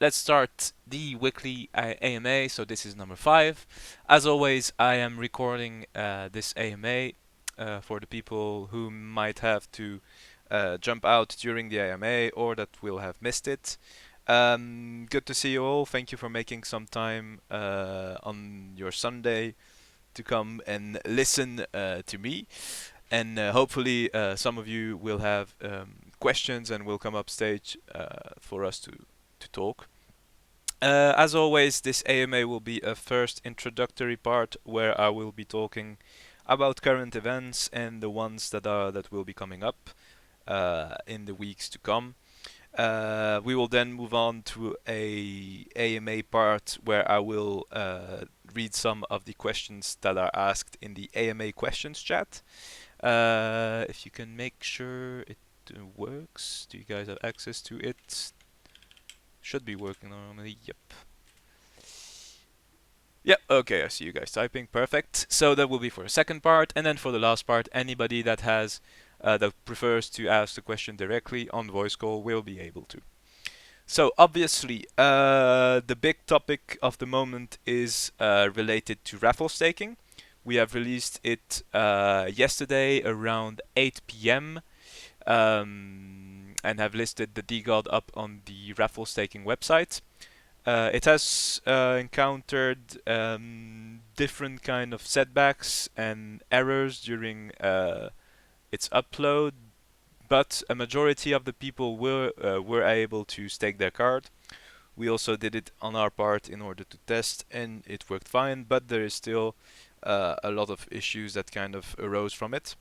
let's start the weekly AMA. So this is number 5. As always, I am recording this AMA for the people who might have to jump out during the AMA or that will have missed it. Good to see you all. Thank you for making some time on your Sunday to come and listen to me. And hopefully, some of you will have questions and will come up stage for us to talk. As always, this AMA will be a first introductory part where I will be talking about current events and the ones that will be coming up in the weeks to come. We will then move on to a AMA part where I will read some of the questions that are asked in the AMA questions chat. If you can make sure it works. Do you guys have access to it? Should be working normally. Yep. Yep, okay, I see you guys typing. Perfect. So that will be for the second part, and then for the last part, anybody that has that prefers to ask the question directly on voice call will be able to. So obviously, the big topic of the moment is related to raffle staking. We have released it yesterday around 8 p.m. And have listed the DGOD up on the raffle staking website. It has encountered different kind of setbacks and errors during its upload, but a majority of the people were able to stake their card. We also did it on our part in order to test, and it worked fine. But there is still a lot of issues that kind of arose from it,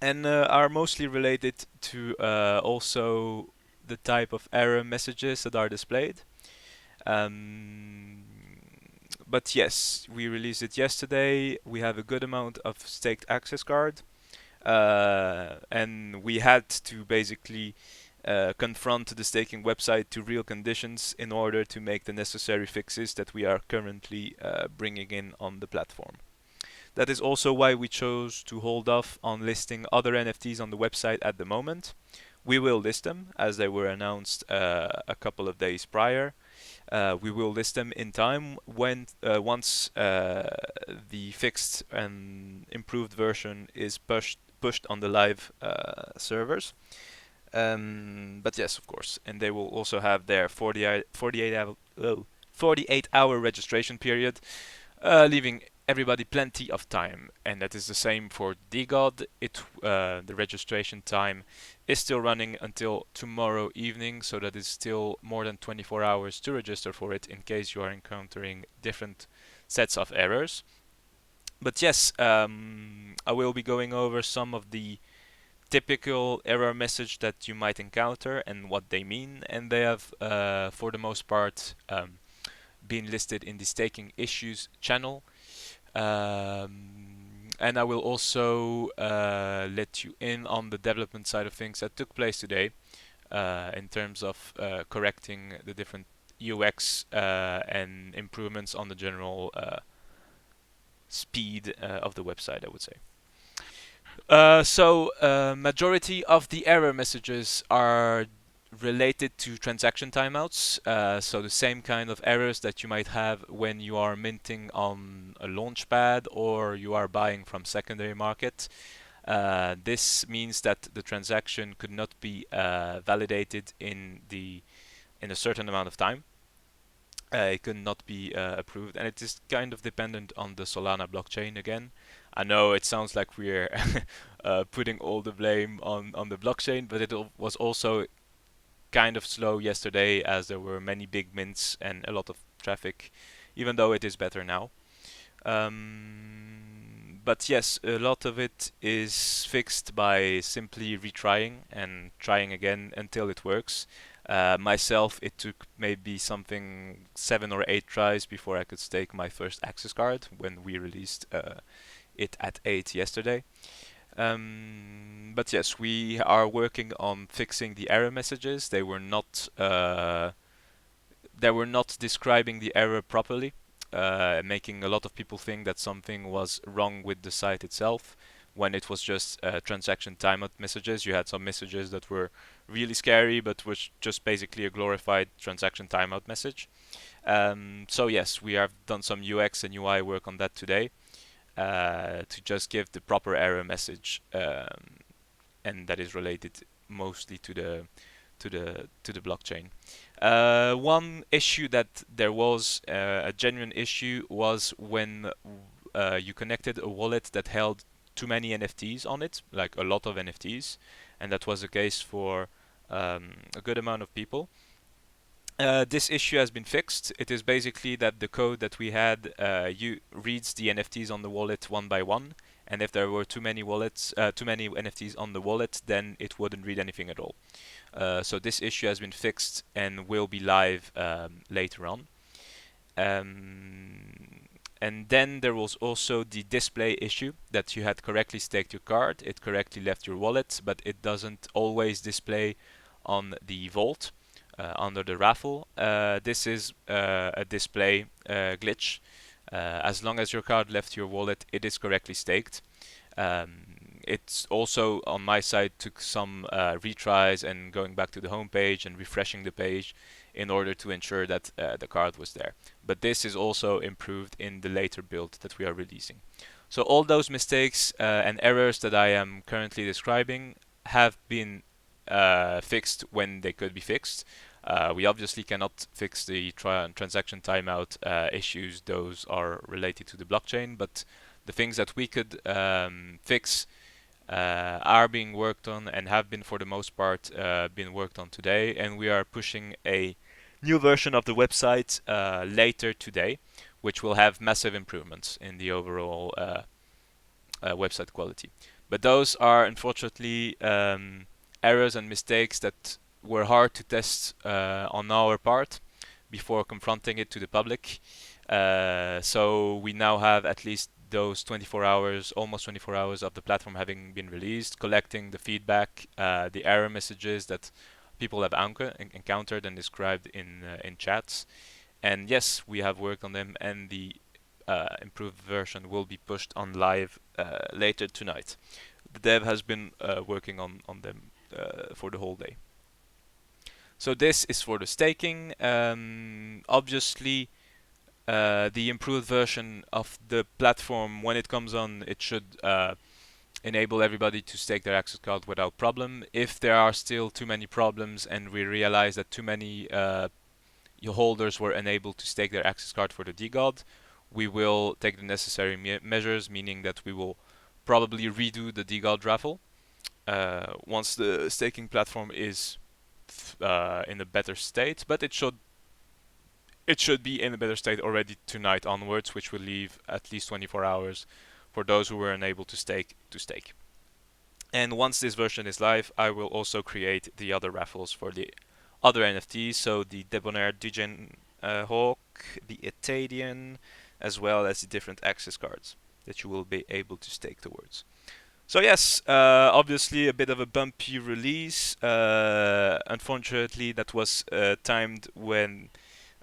and are mostly related to also the type of error messages that are displayed. Um, but yes, we released it yesterday. We have a good amount of staked access card, and we had to basically confront the staking website to real conditions in order to make the necessary fixes that we are currently bringing in on the platform. That is also why we chose to hold off on listing other NFTs on the website at the moment. We will list them as they were announced a couple of days prior. We will list them in time when once the fixed and improved version is pushed on the live servers. But yes, of course, and they will also have their 48-hour registration period, leaving everybody plenty of time. And that is the same for DGOD. The registration time is still running until tomorrow evening, so that is still more than 24 hours to register for it in case you are encountering different sets of errors. But yes, I will be going over some of the typical error message that you might encounter and what they mean, and they have, for the most part, been listed in the staking issues channel. And I will also let you in on the development side of things that took place today in terms of correcting the different UX and improvements on the general speed of the website, I would say. Majority of the error messages are related to transaction timeouts. So the same kind of errors that you might have when you are minting on a launchpad or you are buying from secondary market. This means that the transaction could not be validated in a certain amount of time. It could not be approved, and it is kind of dependent on the Solana blockchain again. I know it sounds like we're putting all the blame on the blockchain, but it was also kind of slow yesterday as there were many big mints and a lot of traffic, even though it is better now. But yes, a lot of it is fixed by simply retrying and trying again until it works. Myself, it took maybe something 7 or 8 tries before I could stake my first access card when we released it at 8 yesterday. But yes, we are working on fixing the error messages. They were not describing the error properly, making a lot of people think that something was wrong with the site itself. when it was just transaction timeout messages. You had some messages that were really scary, but was just basically a glorified transaction timeout message. So yes, we have done some UX and UI work on that today to just give the proper error message, and that is related mostly to the blockchain. One issue that there was a genuine issue was when you connected a wallet that held too many NFTs on it, like a lot of NFTs, and that was the case for a good amount of people. This issue has been fixed. It is basically that the code that we had you reads the NFTs on the wallet one by one, and if there were too many NFTs on the wallet, then it wouldn't read anything at all. So this issue has been fixed and will be live later on. And then there was also the display issue that you had correctly staked your card, it correctly left your wallet, but it doesn't always display on the vault under the raffle. This is a display glitch. As long as your card left your wallet, it is correctly staked. It's also on my side took some retries and going back to the home page and refreshing the page in order to ensure that the card was there. But this is also improved in the later build that we are releasing. So all those mistakes and errors that I am currently describing have been fixed when they could be fixed. We obviously cannot fix the transaction timeout issues. Those are related to the blockchain, but the things that we could fix are being worked on and have been for the most part been worked on today, and we are pushing a new version of the website later today, which will have massive improvements in the overall website quality. But those are unfortunately errors and mistakes that were hard to test on our part before confronting it to the public. So we now have at least those 24 hours, almost 24 hours of the platform having been released, collecting the feedback, the error messages that people have encountered and described in chats. And yes, we have worked on them, and the improved version will be pushed on live later tonight. The dev has been working on them for the whole day. So this is for the staking. Obviously, the improved version of the platform, when it comes on, it should enable everybody to stake their access card without problem. If there are still too many problems and we realize that too many your holders were unable to stake their access card for the DGOD, we will take the necessary measures, meaning that we will probably redo the DGOD raffle once the staking platform is in a better state, but it should be in a better state already tonight onwards, which will leave at least 24 hours for those who were unable to stake to stake. And once this version is live, I will also create the other raffles for the other NFTs, so the Debonair Degen Hawk, the Etadian, as well as the different access cards that you will be able to stake towards. So yes, obviously a bit of a bumpy release. Unfortunately, that was timed when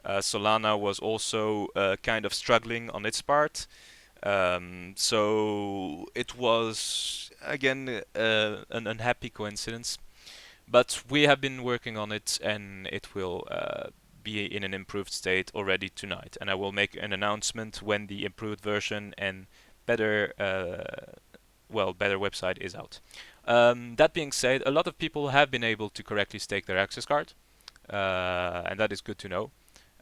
Solana was also kind of struggling on its part. So it was again an unhappy coincidence, but we have been working on it, and it will be in an improved state already tonight. And I will make an announcement when the improved version and better better website is out. That being said, a lot of people have been able to correctly stake their access card, and that is good to know.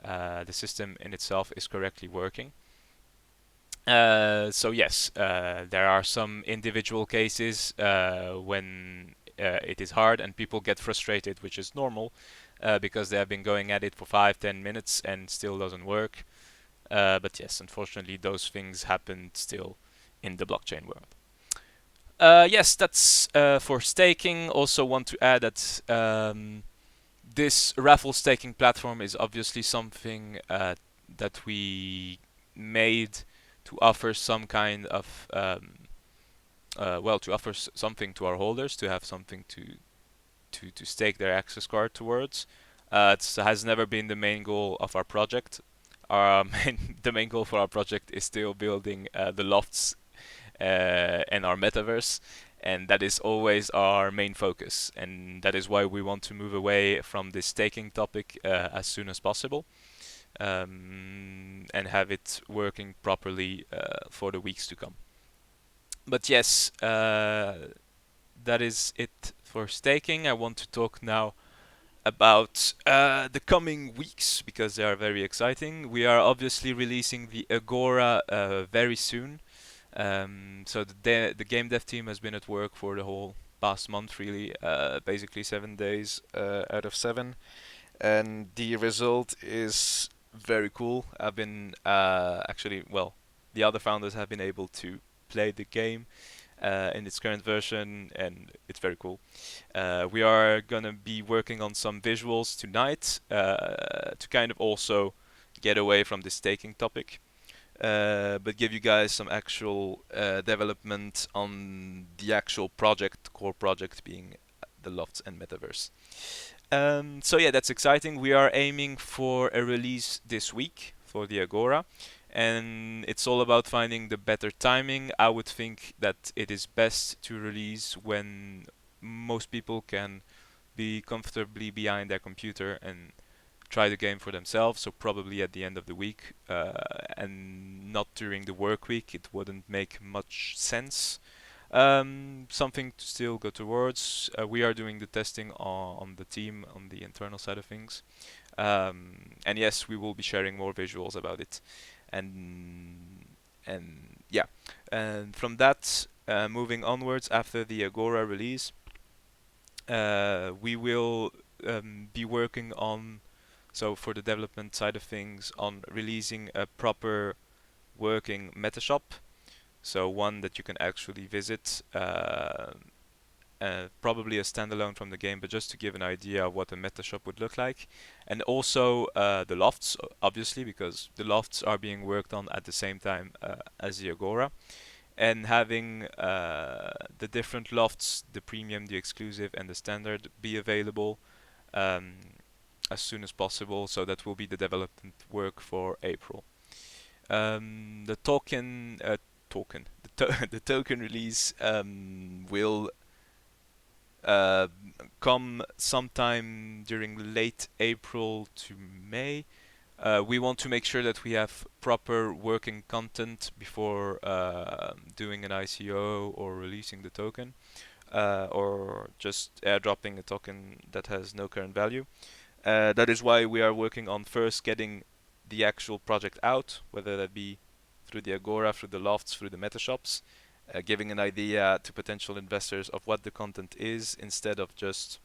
The system in itself is correctly working. So yes, there are some individual cases when it is hard and people get frustrated, which is normal because they have been going at it for 5-10 minutes and still doesn't work. But yes, unfortunately, those things happen still in the blockchain world. Yes, that's for staking. Also want to add that this raffle staking platform is obviously something that we made to offer some kind of to offer something to our holders, to have something to stake their access card towards. It has never been the main goal of our project. The main goal for our project is still building the Lofts and our metaverse, and that is always our main focus, and that is why we want to move away from this staking topic as soon as possible, and have it working properly for the weeks to come. But yes, that is it for staking. I want to talk now about the coming weeks because they are very exciting. We are obviously releasing the Agora very soon. So the game dev team has been at work for the whole past month, really, basically 7 days out of 7, and the result is very cool. I've been actually, well, the other founders have been able to play the game in its current version, and it's very cool. We are gonna be working on some visuals tonight to kind of also get away from the staking topic, but give you guys some actual development on the actual project, core project being the Lofts and Metaverse. So yeah, that's exciting. We are aiming for a release this week for the Agora, and it's all about finding the better timing. I would think that it is best to release when most people can be comfortably behind their computer and try the game for themselves. So probably at the end of the week, and not during the work week. It wouldn't make much sense. Something to still go towards. We are doing the testing on the team, on the internal side of things. And yes, we will be sharing more visuals about it. And yeah, and from that, moving onwards after the Agora release, we will be working on, so for the development side of things, on releasing a proper working metashop. So one that you can actually visit, probably a standalone from the game, but just to give an idea of what a metashop would look like. And also the lofts, obviously, because the lofts are being worked on at the same time as the Agora. And having the different lofts, the premium, the exclusive, and the standard, be available um, as soon as possible. So that will be the development work for April. The the token release will uh, come sometime during late April to May. We want to make sure that we have proper working content before doing an ICO or releasing the token, or just airdropping a token that has no current value. That is why we are working on first getting the actual project out, whether that be through the Agora, through the Lofts, through the Metashops, giving an idea to potential investors of what the content is instead of just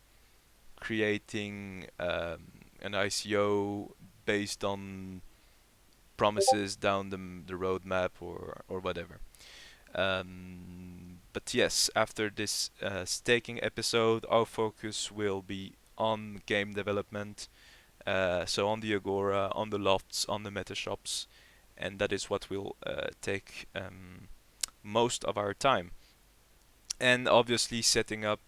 creating an ICO based on promises down the roadmap or whatever. But yes, after this staking episode, our focus will be on game development, so on the Agora, on the Lofts, on the Metashops, and that is what will take most of our time. And obviously setting up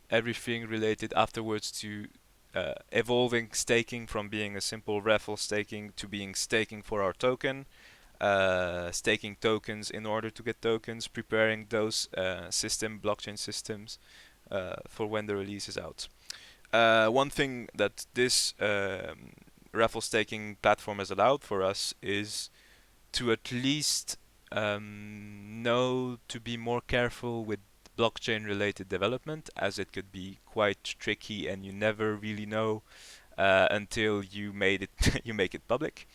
everything related afterwards to evolving staking from being a simple raffle staking to being staking for our token, staking tokens in order to get tokens, preparing those blockchain systems for when the release is out. One thing that this raffle staking platform has allowed for us is to at least know to be more careful with blockchain related development, as it could be quite tricky and you never really know until you made it you make it public.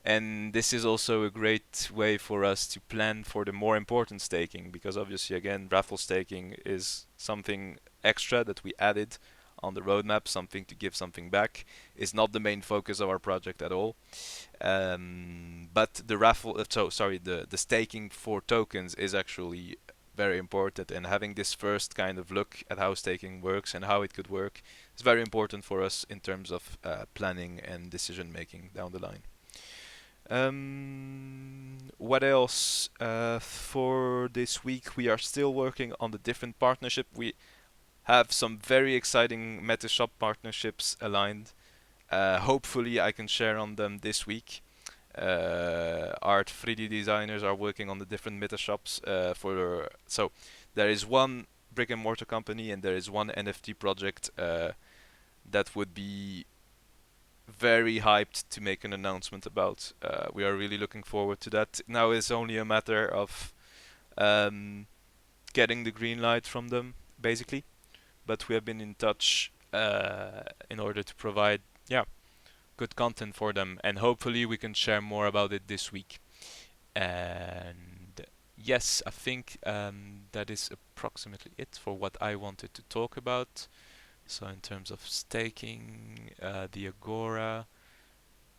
And this is also a great way for us to plan for the more important staking, because obviously again raffle staking is something extra that we added on the roadmap, something to give something back. Is not the main focus of our project at all. But the the staking for tokens is actually very important, and having this first kind of look at how staking works and how it could work is very important for us in terms of planning and decision making down the line. What else? For this week, we are still working on the different partnership. We have some very exciting Metashop partnerships aligned. Hopefully, I can share on them this week. art 3D designers are working on the different meta shops so there is one brick and mortar company and there is one NFT project that would be very hyped to make an announcement about. We are really looking forward to that. Now it's only a matter of um, getting the green light from them, basically. But we have been in touch in order to provide, yeah, good content for them, and hopefully we can share more about it this week. And yes, I think that is approximately it for what I wanted to talk about. So in terms of staking, the Agora,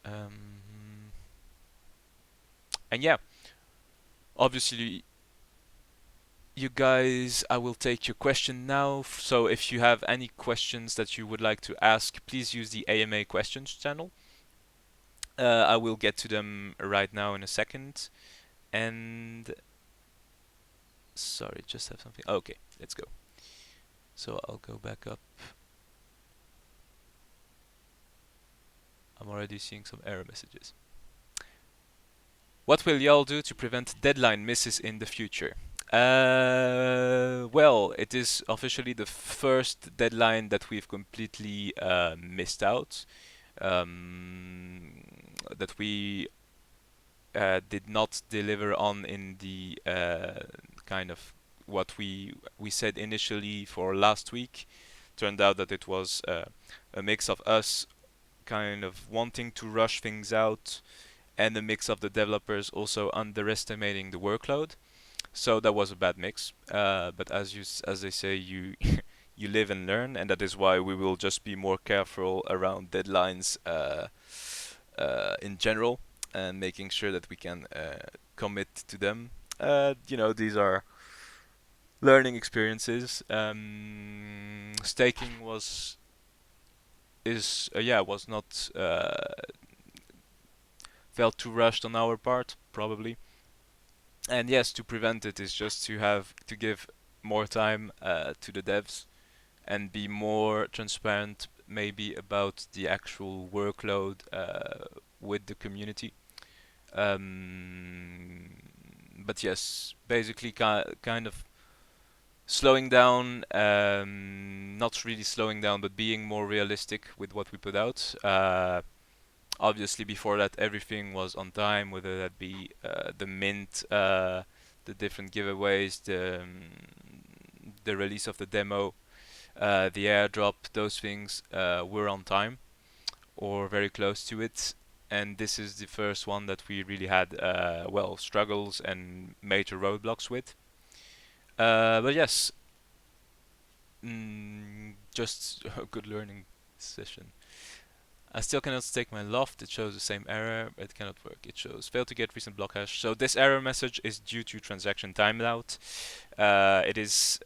um, and yeah, obviously you guys, I will take your question now. So if you have any questions that you would like to ask, please use the AMA questions channel. I will get to them right now in a second. And sorry, just have something. Okay, let's go. So I'll go back up. I'm already seeing some error messages. What will y'all do to prevent deadline misses in the future? Well, it is officially the first deadline that we've completely missed out. Um, that we did not deliver on in the kind of what we said initially for last week. Turned out that it was a mix of us kind of wanting to rush things out and a mix of the developers also underestimating the workload. So that was a bad mix. But as they say, you you live and learn, and that is why we will just be more careful around deadlines in general, and making sure that we can commit to them. These are learning experiences. Staking was not felt too rushed on our part, probably. And yes, to prevent it is just to give more time to the devs and be more transparent, maybe about the actual workload with the community. Um, but yes, basically kind of slowing down, not really slowing down, but being more realistic with what we put out. Obviously, before that, everything was on time, whether that be the mint, the different giveaways, the release of the demo, the airdrop, those things were on time or very close to it. And this is the first one that we really had, struggles and major roadblocks with. But yes, just a good learning session. I still cannot stake my loft. It shows the same error. It cannot work. It shows failed to get recent block hash. So this error message is due to transaction timeout. It is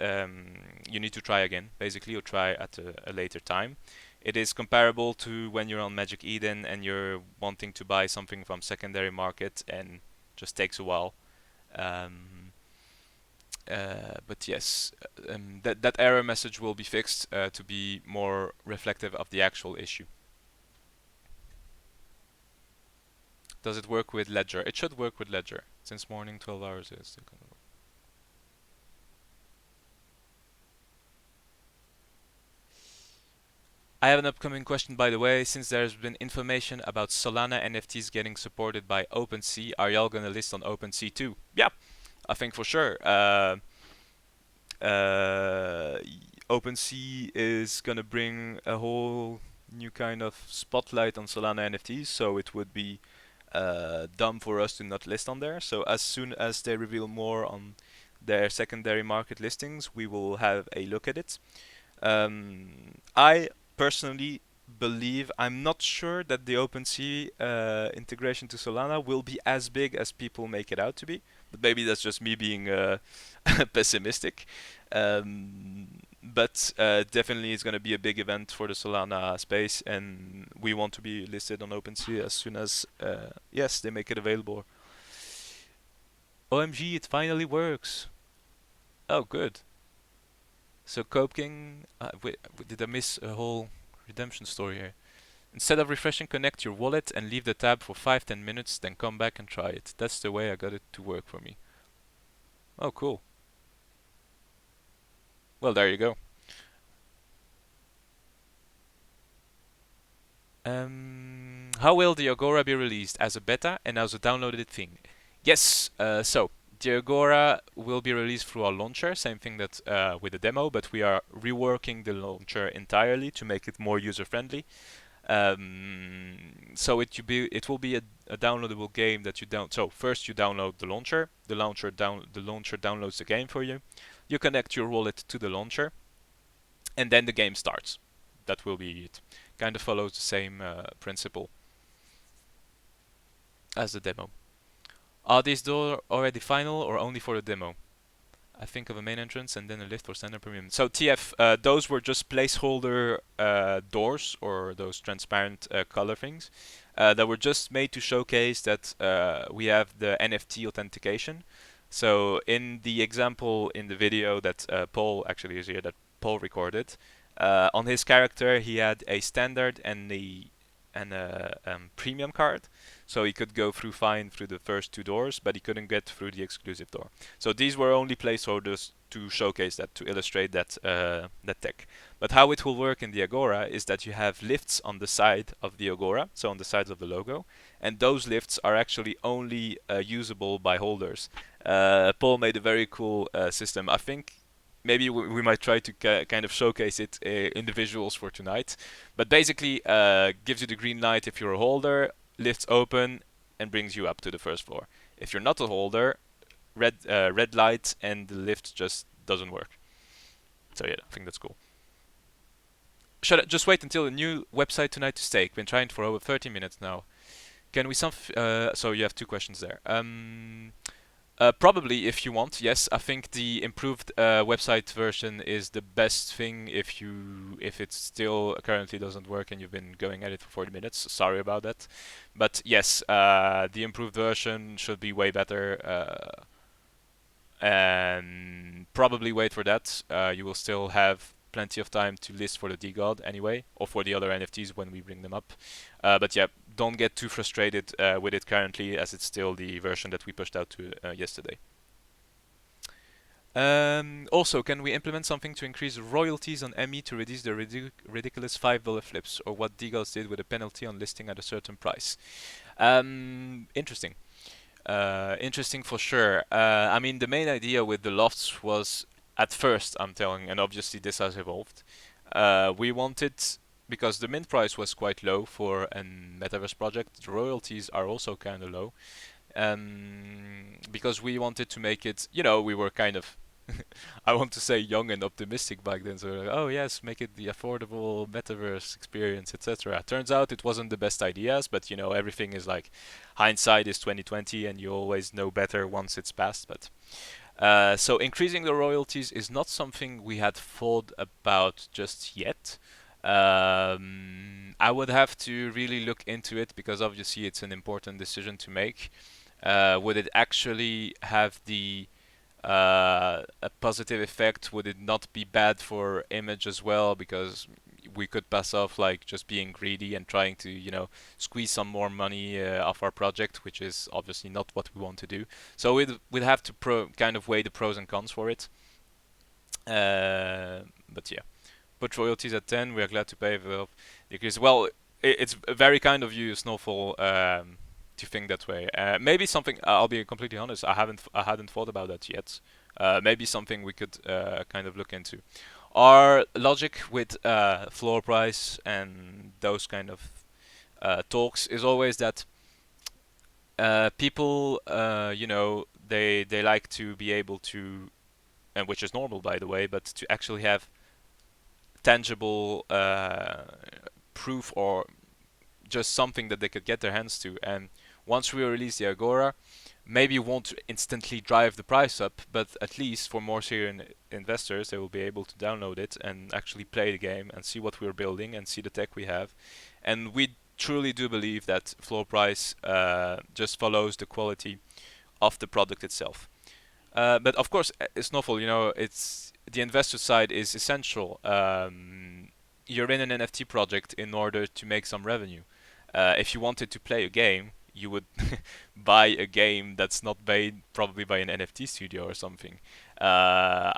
you need to try again, basically, or try at a later time. It is comparable to when you're on Magic Eden and you're wanting to buy something from secondary market and just takes a while. But yes, that error message will be fixed to be more reflective of the actual issue. Does it work with Ledger? It should work with Ledger. Since morning, 12 hours is still gonna work. I have an upcoming question, by the way. Since there's been information about Solana NFTs getting supported by OpenSea, are y'all gonna list on OpenSea too? Yeah, I think for sure. Uh, OpenSea is gonna bring a whole new kind of spotlight on Solana NFTs, so it would be dumb for us to not list on there. So as soon as they reveal more on their secondary market listings, we will have a look at it. I personally believe, I'm not sure that the OpenSea integration to Solana will be as big as people make it out to be, but maybe that's just me being pessimistic. But definitely it's going to be a big event for the Solana space, and we want to be listed on OpenSea as soon as yes, they make it available. OMG, it finally works. Oh, good. So Cope King, wait, did I miss a whole redemption story here? Instead of refreshing, connect your wallet and leave the tab for 5-10 minutes, then come back and try it. That's the way I got it to work for me. Oh, cool. Well, there you go. How will the Agora be released? As a beta and as a downloaded thing? Yes, so the Agora will be released through our launcher, same thing that with the demo, but we are reworking the launcher entirely to make it more user-friendly. So it will be a downloadable game that you don't. So first you download the launcher. The launcher downloads the game for you. You connect your wallet to the launcher, and then the game starts. That will be it. Kind of follows the same principle as the demo. Are these doors already final or only for the demo? I think of a main entrance and then a lift for standard premium. So TF, those were just placeholder doors or those transparent color things that were just made to showcase that we have the NFT authentication. So in the example in the video that Paul actually is here, that Paul recorded, on his character he had a standard and a premium card, so he could go through fine through the first two doors, but he couldn't get through the exclusive door. So these were only placeholders to showcase that, to illustrate that tech. But how it will work in the Agora is that you have lifts on the side of the Agora, so on the sides of the logo, and those lifts are actually only usable by holders. Paul made a very cool system. I think maybe we might try to kind of showcase it in the visuals for tonight. But basically, gives you the green light if you're a holder, lifts open, and brings you up to the first floor. If you're not a holder, red light, and the lift just doesn't work. So yeah, I think that's cool. Should I just wait until a new website tonight to stake? Been trying for over 30 minutes now. Can we so you have two questions there. Probably, if you want, yes. I think the improved website version is the best thing if it still currently doesn't work and you've been going at it for 40 minutes. Sorry about that, but yes, the improved version should be way better. And probably wait for that. You will still have plenty of time to list for the DGod anyway, or for the other NFTs when we bring them up. But yeah, don't get too frustrated with it currently, as it's still the version that we pushed out to yesterday. Also, can we implement something to increase royalties on ME to reduce the ridiculous $5 flips, or what DGods did with a penalty on listing at a certain price? Interesting. Interesting for sure. I mean, the main idea with the lofts was at first, I'm telling, and obviously this has evolved. We wanted, because the mint price was quite low for a Metaverse project, the royalties are also kind of low. Because we wanted to make it, we were kind of, I want to say young and optimistic back then. So we're like, oh yes, make it the affordable Metaverse experience, etc. Turns out it wasn't the best ideas, but everything is like hindsight is 2020, and you always know better once it's passed. But so increasing the royalties is not something we had thought about just yet. I would have to really look into it because obviously it's an important decision to make. Would it actually have a positive effect? Would it not be bad for image as well? Because we could pass off like just being greedy and trying to, squeeze some more money off our project, which is obviously not what we want to do. So we'd have to kind of weigh the pros and cons for it. But yeah, put royalties at 10. We are glad to pay the decrease. Well, it's very kind of you, Snowfall, to think that way. Maybe something. I'll be completely honest. I hadn't thought about that yet. Maybe something we could kind of look into. Our logic with floor price and those kind of talks is always that people, they like to be able to, and which is normal by the way, but to actually have tangible proof or just something that they could get their hands to. And once we release the Agora, maybe it won't instantly drive the price up, but at least for more serious investors, they will be able to download it and actually play the game and see what we're building and see the tech we have. And we truly do believe that floor price just follows the quality of the product itself. But of course, Snowfall, it's the investor side is essential. you're in an NFT project in order to make some revenue. If you wanted to play a game, you would buy a game that's not made probably by an NFT studio or something. Uh,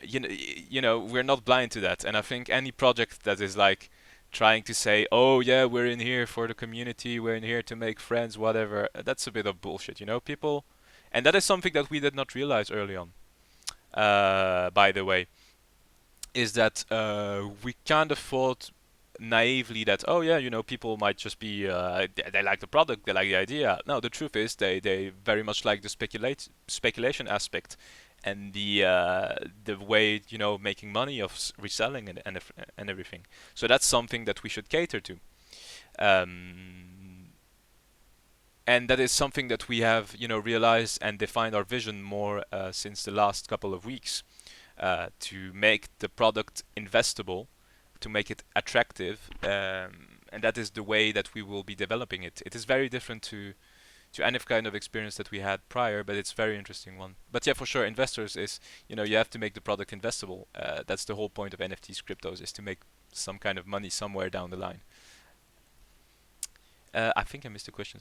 we're not blind to that, and I think any project that is like trying to say, "Oh yeah, we're in here for the community, we're in here to make friends, whatever," that's a bit of bullshit, people, and that is something that we did not realize early on. By the way, is that we kind of thought naively that, oh yeah, people might just be they like the product, they like the idea. No, the truth is they very much like the speculation aspect and the way, making money of reselling and everything. So that's something that we should cater to. Um, and that is something that we have, realized and defined our vision more since the last couple of weeks, to make the product investable, to make it attractive, and that is the way that we will be developing it. It is very different to any kind of experience that we had prior, but it's a very interesting one. But yeah, for sure, investors is, you have to make the product investable. That's the whole point of NFTs, cryptos, is to make some kind of money somewhere down the line. I think I missed a question.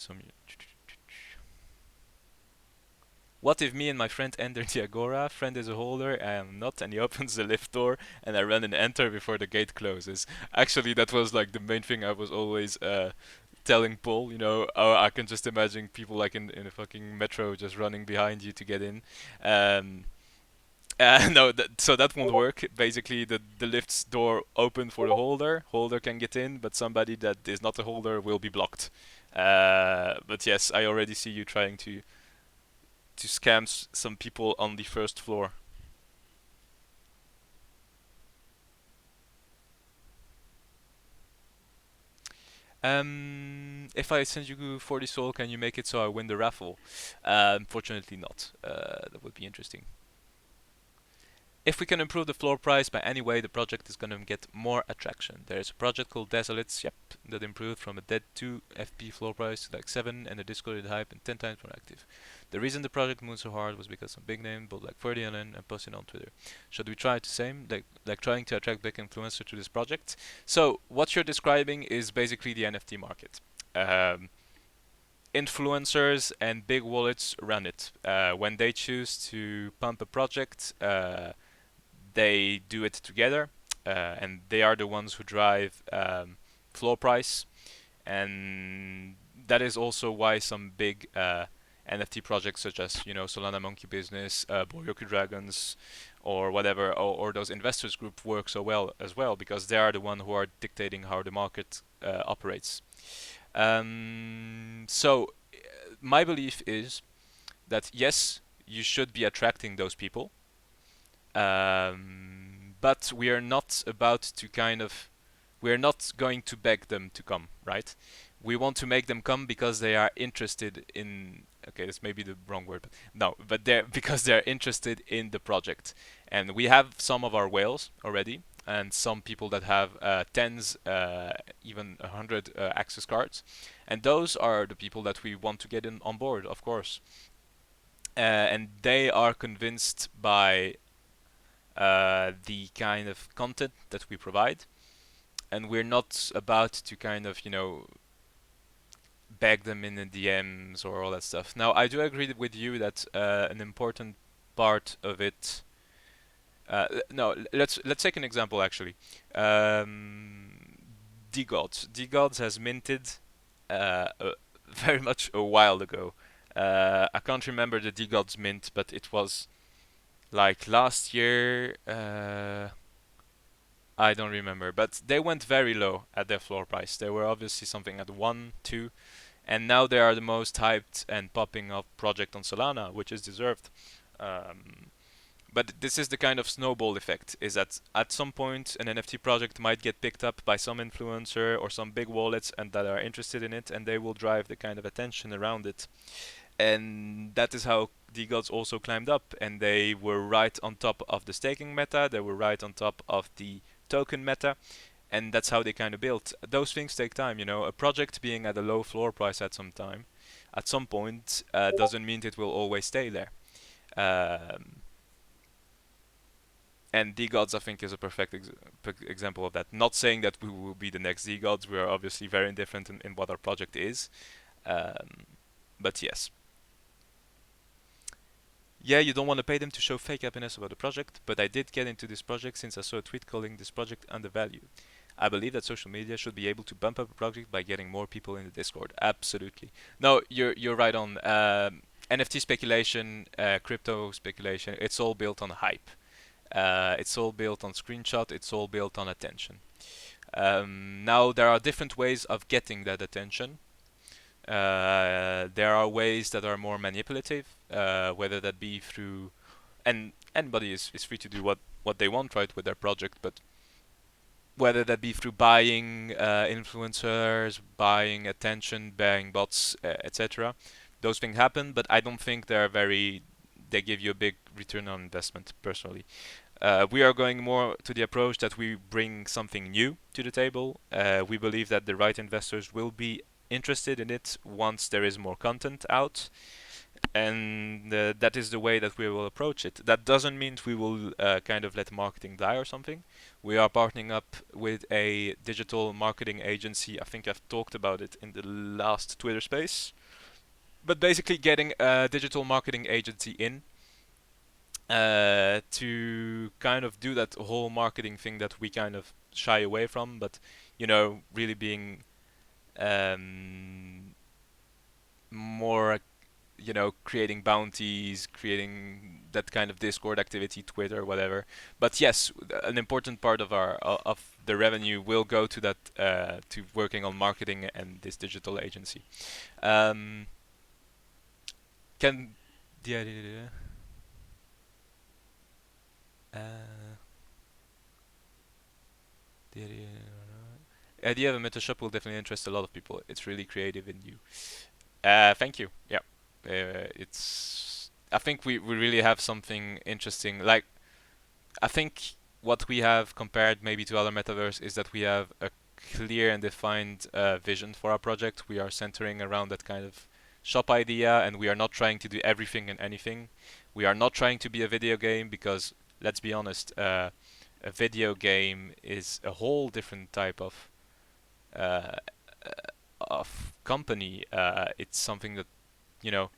What if me and my friend enter the Agora? Friend is a holder, I am not, and he opens the lift door, and I run and enter before the gate closes. Actually, that was like the main thing I was always telling Paul. Oh, I can just imagine people like in a fucking metro just running behind you to get in. Um, no, so that won't work. Basically, the lift's door open for the holder. Holder can get in, but somebody that is not a holder will be blocked. But yes, I already see you trying to scam some people on the first floor. If I send you 40 soul, can you make it so I win the raffle? Unfortunately not. That would be interesting. If we can improve the floor price by any way, the project is going to get more attraction. There is a project called Desolates, yep, that improved from a dead 2 FP floor price to like 7, and the Discord is hype and 10 times more active. The reason the project moved so hard was because some big name bought like 30 LN and posted on Twitter. Should we try the same, like trying to attract big influencers to this project? So what you're describing is basically the NFT market. Um, Influencers and big wallets run it. When they choose to pump a project, they do it together, and they are the ones who drive floor price, and that is also why some big NFT projects such as Solana Monkey Business, Boryoku Dragons, or whatever, or those investors group work so well as well, because they are the one who are dictating how the market operates. So my belief is that yes, you should be attracting those people, but we are not about to we're not going to beg them to come, right? We want to make them come because they are interested in. Okay, that's maybe the wrong word, but no, but they're because they're interested in the project, and we have some of our whales already, and some people that have tens, even 100 access cards, and those are the people that we want to get in on board, of course, and they are convinced by the kind of content that we provide, and we're not about to bag them in the DMs or all that stuff. Now, I do agree with you that an important part of it. No, let's take an example actually. D-Gods. D-Gods has minted very much a while ago. I can't remember the D-Gods mint, but it was like last year. I don't remember, but they went very low at their floor price. They were obviously something at 1, 2, and now they are the most hyped and popping up project on Solana, which is deserved. Um, but this is the kind of snowball effect, is that at some point an NFT project might get picked up by some influencer or some big wallets and that are interested in it, and they will drive the kind of attention around it. And that is how the gods also climbed up, and they were right on top of the staking meta, they were right on top of the token meta, and that's how they kind of built. Those things take time, a project being at a low floor price at some point, doesn't mean it will always stay there. um, And D Gods, I think, is a perfect example of that. Not saying that we will be the next D Gods. We are obviously very indifferent in what our project is. Um, but yes. Yeah, you don't want to pay them to show fake happiness about the project, but I did get into this project since I saw a tweet calling this project undervalued. I believe that social media should be able to bump up a project by getting more people in the Discord. Absolutely. No, you're right on. NFT speculation, crypto speculation. It's all built on hype. It's all built on screenshot. It's all built on attention. Now there are different ways of getting that attention. There are ways that are more manipulative, whether that be through, and anybody is free to do what they want, right, with their project, but whether that be through buying influencers, buying attention, buying bots, etc. Those things happen, but I don't think they give you a big return on investment personally. We are going more to the approach that we bring something new to the table. We believe that the right investors will be interested in it once there is more content out, and that is the way that we will approach it. That doesn't mean we will kind of let marketing die or something. We are partnering up with a digital marketing agency. I think I've talked about it in the last Twitter space. But basically, getting a digital marketing agency in to kind of do that whole marketing thing that we kind of shy away from, but really being um, more, creating bounties, creating that kind of Discord activity, Twitter, whatever. But yes, an important part of our of the revenue will go to that, to working on marketing and this digital agency. Um, can yeah, uh, the idea of a meta shop will definitely interest a lot of people. It's really creative and new. Thank you. Yeah, it's. I think we really have something interesting. Like, I think what we have compared maybe to other metaverse is that we have a clear and defined vision for our project. We are centering around that kind of shop idea, and we are not trying to do everything and anything. We are not trying to be a video game because, let's be honest, a video game is a whole different type uh, of company. It's something that you know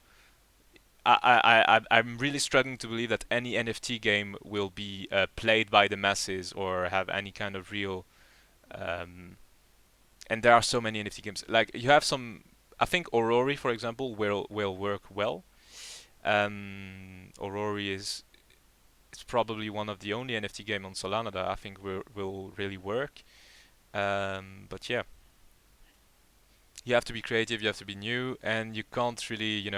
I'm really struggling to believe that any NFT game will be played by the masses or have any kind of real. Um, and there are so many NFT games. Like you have some, I think Aurori, for example, will work well. Aurori is it's probably one of the only NFT game on Solana that I think will really work. But yeah, you have to be creative, you have to be new, and you can't really,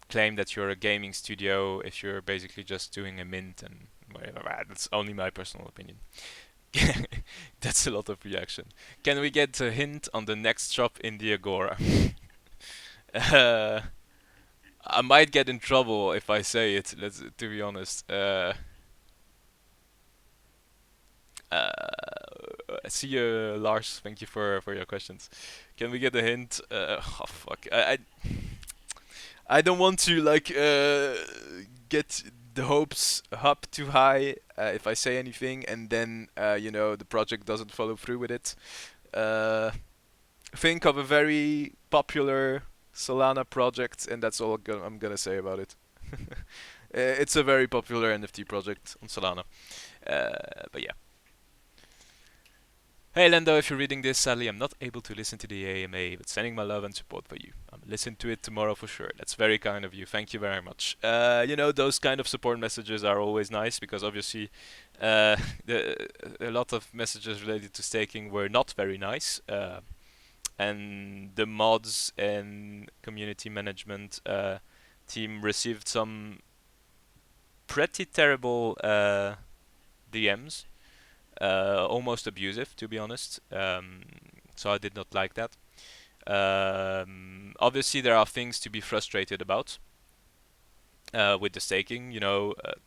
claim that you're a gaming studio if you're basically just doing a mint and whatever. That's only my personal opinion. That's a lot of reaction. Can we get a hint on the next shop in the Agora? uh, I might get in trouble if I say it. Let's to be honest. Uh, See you, Lars. Thank you for your questions. Can we get a hint? Oh fuck. I don't want to like get the hopes up too high if I say anything, and then the project doesn't follow through with it. Uh, think of a very popular Solana project, and that's all I'm gonna say about it. It's a very popular NFT project on Solana. But yeah. Hey Lendo, if you're reading this, sadly I'm not able to listen to the AMA, but sending my love and support for you. I'm listen to it tomorrow for sure. That's very kind of you. Thank you very much. Those kind of support messages are always nice because obviously, uh, a lot of messages related to staking were not very nice, and the mods and community management team received some pretty terrible DMs, almost abusive, to be honest. So I did not like that. Obviously, there are things to be frustrated about with the staking.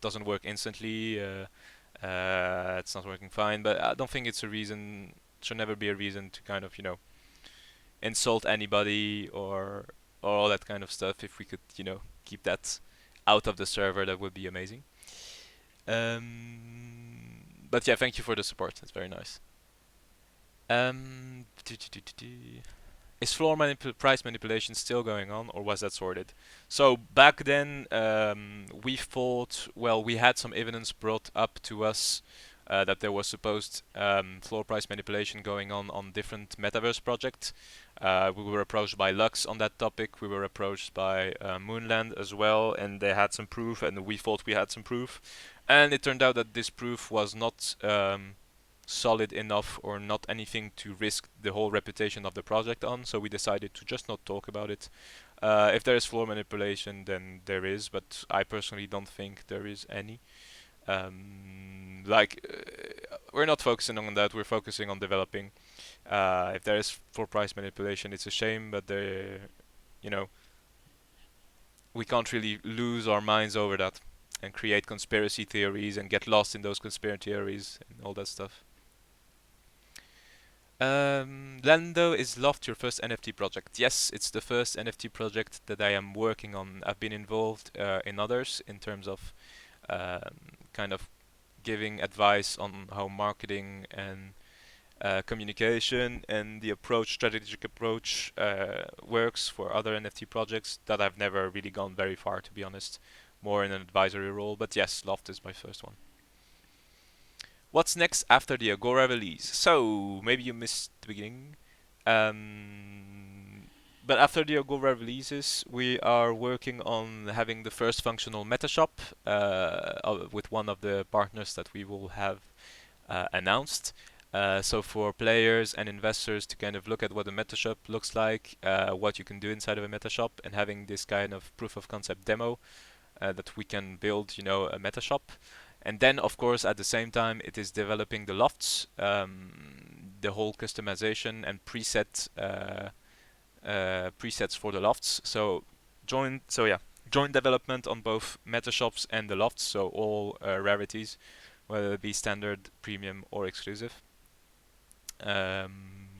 Doesn't work instantly. It's not working fine, but I don't think it's a reason. Should never be a reason to kind of insult anybody or all that kind of stuff. If we could keep that out of the server, that would be amazing. But yeah, thank you for the support. It's very nice. Is price manipulation still going on, or was that sorted? So back then, we thought, well, we had some evidence brought up to us that there was supposed floor price manipulation going on different metaverse projects. We were approached by Lux on that topic. We were approached by Moonland as well, and they had some proof, and we thought we had some proof. And it turned out that this proof was not solid enough or not anything to risk the whole reputation of the project on, so we decided to just not talk about it. If there is floor manipulation, then there is, but I personally don't think there is any. We're not focusing on that, we're focusing on developing. If there is floor price manipulation, it's a shame, but you know, we can't really lose our minds over that and create conspiracy theories and get lost in those conspiracy theories and all that stuff. Lando, is Loft your first NFT project? Yes, it's the first NFT project that I am working on. I've been involved in others in terms of kind of giving advice on how marketing and communication and the strategic approach works for other NFT projects that I've never really gone very far, to be honest. More in an advisory role, but yes, Loft is my first one. What's next after the Agora release? So, maybe you missed the beginning. But after the Agora releases, we are working on having the first functional Metashop with one of the partners that we will have announced. So for players and investors to kind of look at what a Metashop looks like, what you can do inside of a Metashop, and having this kind of proof of concept demo that we can build, a Metashop. And then, of course, at the same time, it is developing the lofts, the whole customization and presets for the lofts. So joint development on both Metashops and the lofts. So all rarities, whether it be standard, premium, or exclusive, and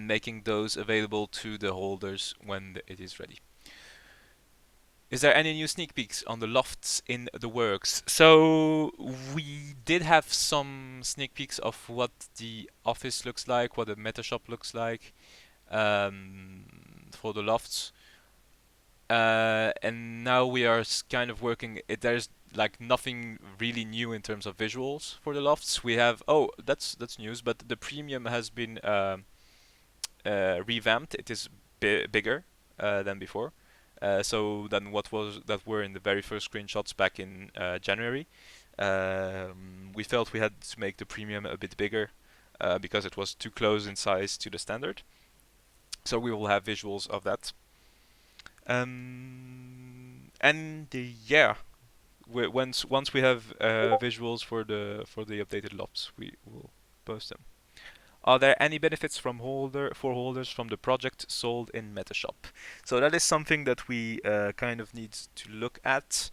making those available to the holders when it is ready. Is there any new sneak peeks on the lofts in the works? So we did have some sneak peeks of what the office looks like, what the Metashop looks like for the lofts. And now we are kind of working. There's like nothing really new in terms of visuals for the lofts. We have that's news, but the premium has been revamped. It is bigger than before. So than what were in the very first screenshots back in January. We felt we had to make the premium a bit bigger because it was too close in size to the standard. So we will have visuals of that. Yeah, once we have visuals for the updated lofts, we will post them. Are there any benefits for holders from the project sold in Metashop? So that is something that we kind of need to look at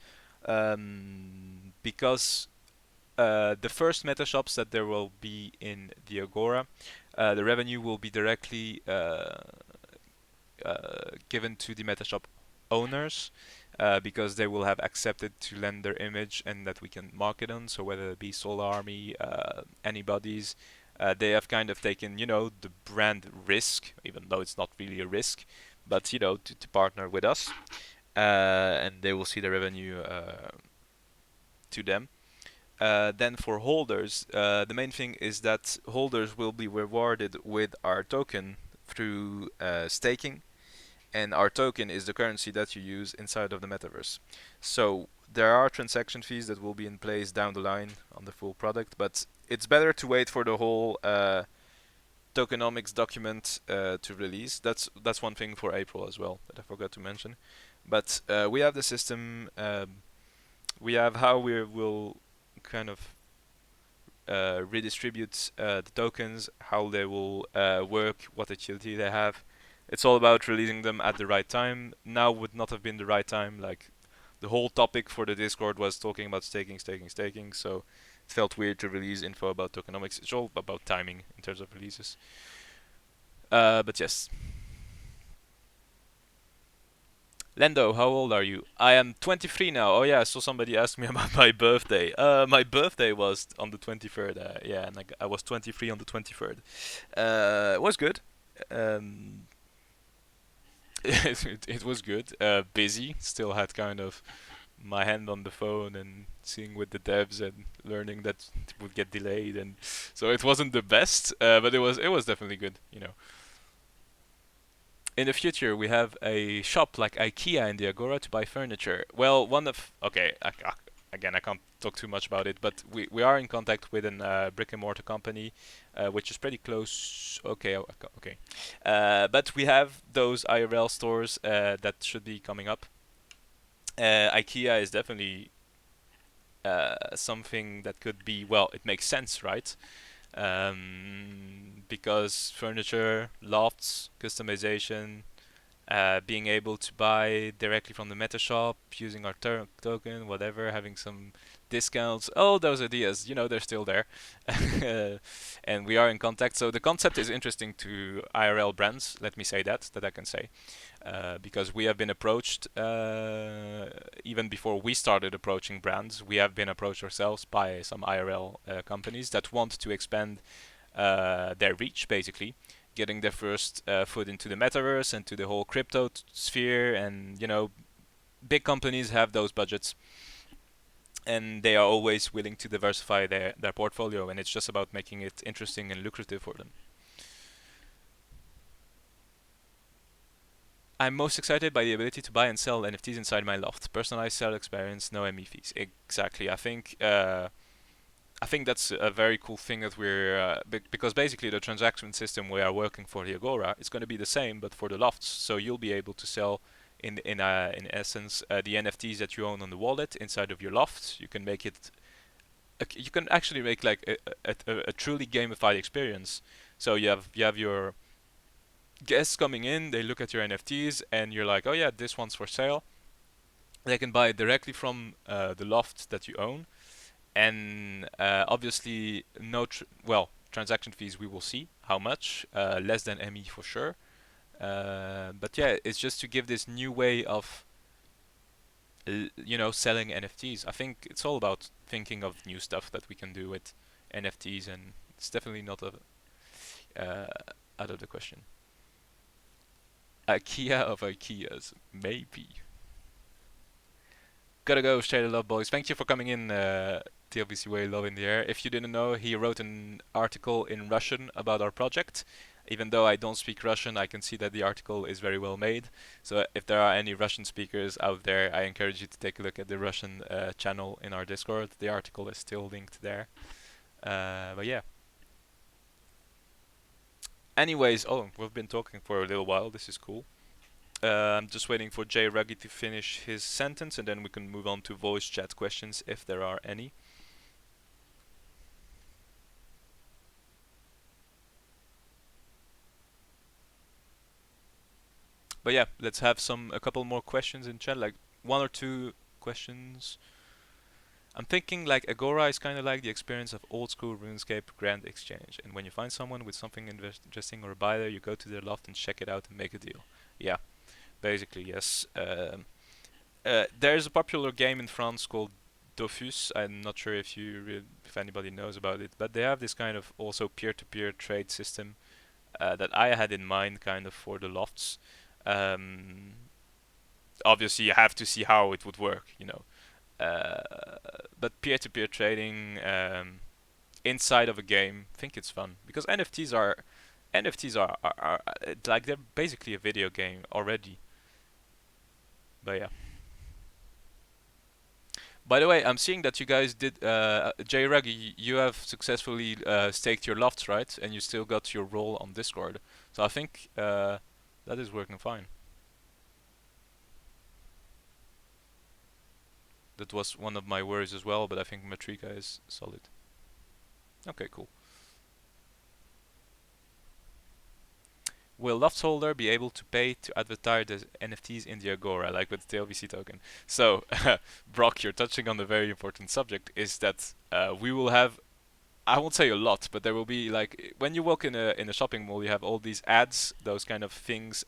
because the first Metashops that there will be in the Agora, the revenue will be directly given to the Metashop owners because they will have accepted to lend their image and that we can market on. So whether it be Solar Army, anybody's, they have kind of taken, the brand risk, even though it's not really a risk, but to partner with us, and they will see the revenue to them. Then for holders, the main thing is that holders will be rewarded with our token through staking, and our token is the currency that you use inside of the metaverse. So there are transaction fees that will be in place down the line on the full product, but it's better to wait for the whole tokenomics document to release. That's one thing for April as well that I forgot to mention. But we have the system. We have how we will kind of redistribute the tokens, how they will work, what utility they have. It's all about releasing them at the right time. Now would not have been the right time. Like the whole topic for the Discord was talking about staking. So it felt weird to release info about tokenomics. It's all about timing in terms of releases. But yes. Lendo, how old are you? I am 23 now. Oh yeah, I saw somebody ask me about my birthday. My birthday was on the 23rd. Yeah, and I was 23 on the 23rd. It was good. Um, it was good. Busy. Still had kind of my hand on the phone and seeing with the devs and learning that it would get delayed, and so it wasn't the best. But it was definitely good. In the future we have a shop like IKEA in the Agora to buy furniture. Well, one of okay, again I can't talk too much about it, but we are in contact with an brick and mortar company, which is pretty close. Okay, okay, but we have those IRL stores that should be coming up. IKEA is definitely something that could be, well, it makes sense, right? Because furniture, lofts, customization, being able to buy directly from the meta shop using our token, whatever, having some discounts, all those ideas, they're still there. And we are in contact. So the concept is interesting to IRL brands, let me say that I can say. Because we have been approached, even before we started approaching brands, we have been approached ourselves by some IRL companies that want to expand their reach, basically getting their first foot into the metaverse and to the whole crypto sphere. And big companies have those budgets, and they are always willing to diversify their portfolio, and it's just about making it interesting and lucrative for them. I'm most excited by the ability to buy and sell NFTs inside my loft. Personalized sell experience, no ME fees. Exactly. I think that's a very cool thing that we're because basically the transaction system we are working for the Agora is going to be the same, but for the lofts. So you'll be able to sell in essence the NFTs that you own on the wallet inside of your loft. You can make it. You can actually make like a truly gamified experience. So you have your guests coming in. They look at your NFTs, and you're like, oh yeah, this one's for sale. They can buy it directly from the loft that you own, and obviously no transaction fees. We will see how much, less than ME for sure. But yeah, it's just to give this new way of selling NFTs. I think it's all about thinking of new stuff that we can do with NFTs, and it's definitely not uh, out of the question. IKEA of IKEAs, maybe. Gotta go, share the love, boys. Thank you for coming in, TLBC Way, Love in the Air. If you didn't know, he wrote an article in Russian about our project. Even though I don't speak Russian, I can see that the article is very well made. So if there are any Russian speakers out there, I encourage you to take a look at the Russian channel in our Discord. The article is still linked there. But yeah. Anyways, oh, we've been talking for a little while. This is cool. I'm just waiting for Jay Ruggy to finish his sentence, and then we can move on to voice chat questions if there are any. But yeah, let's have a couple more questions in chat, like one or two questions. I'm thinking like Agora is kind of like the experience of old school RuneScape Grand Exchange, and when you find someone with something interesting or a buy there, you go to their loft and check it out and make a deal. Yeah, basically yes. There's a popular game in France called Dofus. I'm not sure if anybody knows about it, but they have this kind of also peer-to-peer trade system that I had in mind, kind of for the lofts. Um, Obviously, you have to see how it would work. Uh, but peer-to-peer trading inside of a game, I think it's fun because NFTs are like they're basically a video game already. But yeah. By the way, I'm seeing that you guys did, Jay Ruggy, you have successfully staked your lofts, right? And you still got your role on Discord. So I think that is working fine. That was one of my worries as well, but I think Matrika is solid. Okay, cool. Will Lofts holder be able to pay to advertise the NFTs in the Agora, like with the TLVC token? So, Brock, you're touching on the very important subject, is that we will have, I won't say a lot, but there will be like when you walk in a shopping mall, you have all these ads, those kind of things,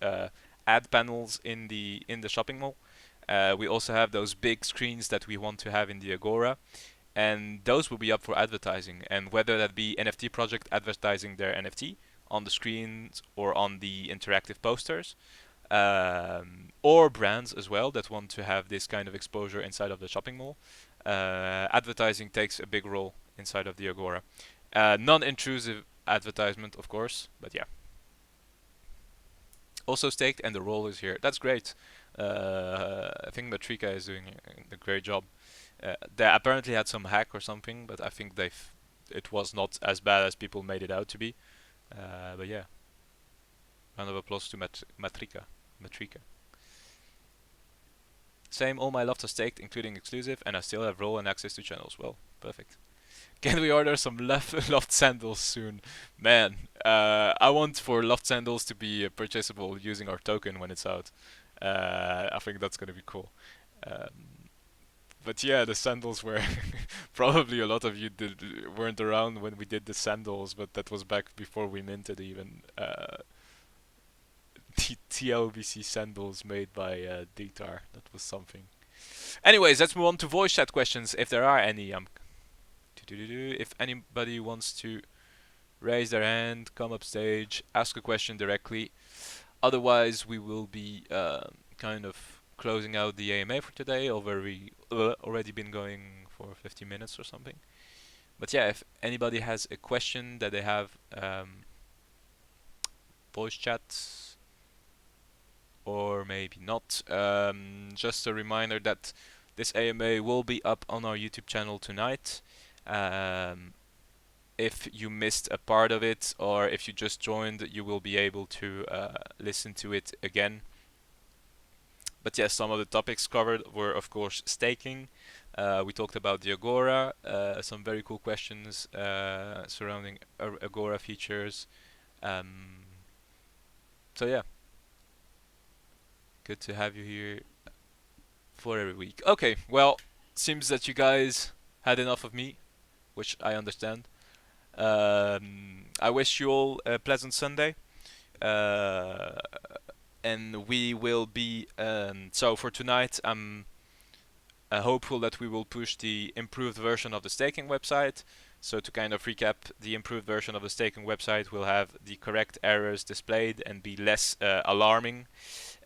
ad panels in the shopping mall. We also have those big screens that we want to have in the Agora, and those will be up for advertising. And whether that be NFT project advertising their NFT on the screens or on the interactive posters, or brands as well that want to have this kind of exposure inside of the shopping mall, advertising takes a big role inside of the Agora. Non-intrusive advertisement, of course, but yeah. Also staked, and the role is here. That's great. I think Matrika is doing a great job. They apparently had some hack or something, but I think it was not as bad as people made it out to be. But yeah, round of applause to Matrika. Matrika. Same, all my lofts are staked, including exclusive, and I still have role and access to channels. Well, perfect. Can we order some loft sandals soon? Man, I want for loft sandals to be purchasable using our token when it's out. I think that's gonna be cool. Um, but yeah, the sandals were probably a lot of you weren't around when we did the sandals, but that was back before we minted even. TLBC sandals made by Dtar. That was something. Anyways, let's move on to voice chat questions if there are any. If anybody wants to raise their hand, come up stage, ask a question directly. Otherwise, we will be kind of closing out the AMA for today, over we already been going for 50 minutes or something. But yeah, if anybody has a question that they have, voice chat, or maybe not, just a reminder that this AMA will be up on our YouTube channel tonight. If you missed a part of it, or if you just joined, you will be able to listen to it again. But yes, some of the topics covered were, of course, staking. We talked about the Agora, some very cool questions surrounding Agora features. Um, so yeah, good to have you here for every week. Okay, well, seems that you guys had enough of me, which I understand. I wish you all a pleasant Sunday. Uh, and we will be so for tonight I'm hopeful that we will push the improved version of the staking website. So to kind of recap, the improved version of the staking website will have the correct errors displayed and be less alarming.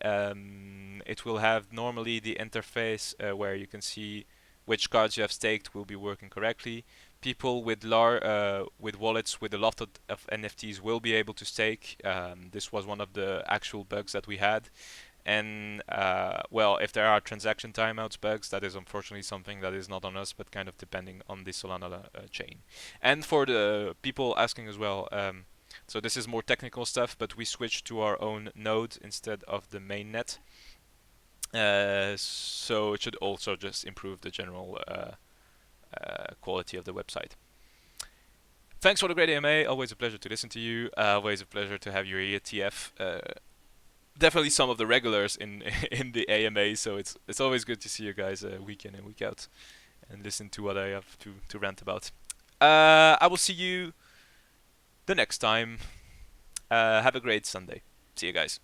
It will have normally the interface where you can see which cards you have staked will be working correctly. People with with wallets with a lot of NFTs will be able to stake. This was one of the actual bugs that we had. And well, if there are transaction timeouts bugs, that is unfortunately something that is not on us, but kind of depending on the Solana chain. And for the people asking as well, so this is more technical stuff, but we switched to our own node instead of the main net. So it should also just improve the general quality of the website. Thanks for the great AMA. Always a pleasure to listen to you. Always a pleasure to have you here, TF. Definitely some of the regulars in in the AMA, so it's always good to see you guys week in and week out and listen to what I have to rant about. I will see you the next time. Have a great Sunday. See you guys.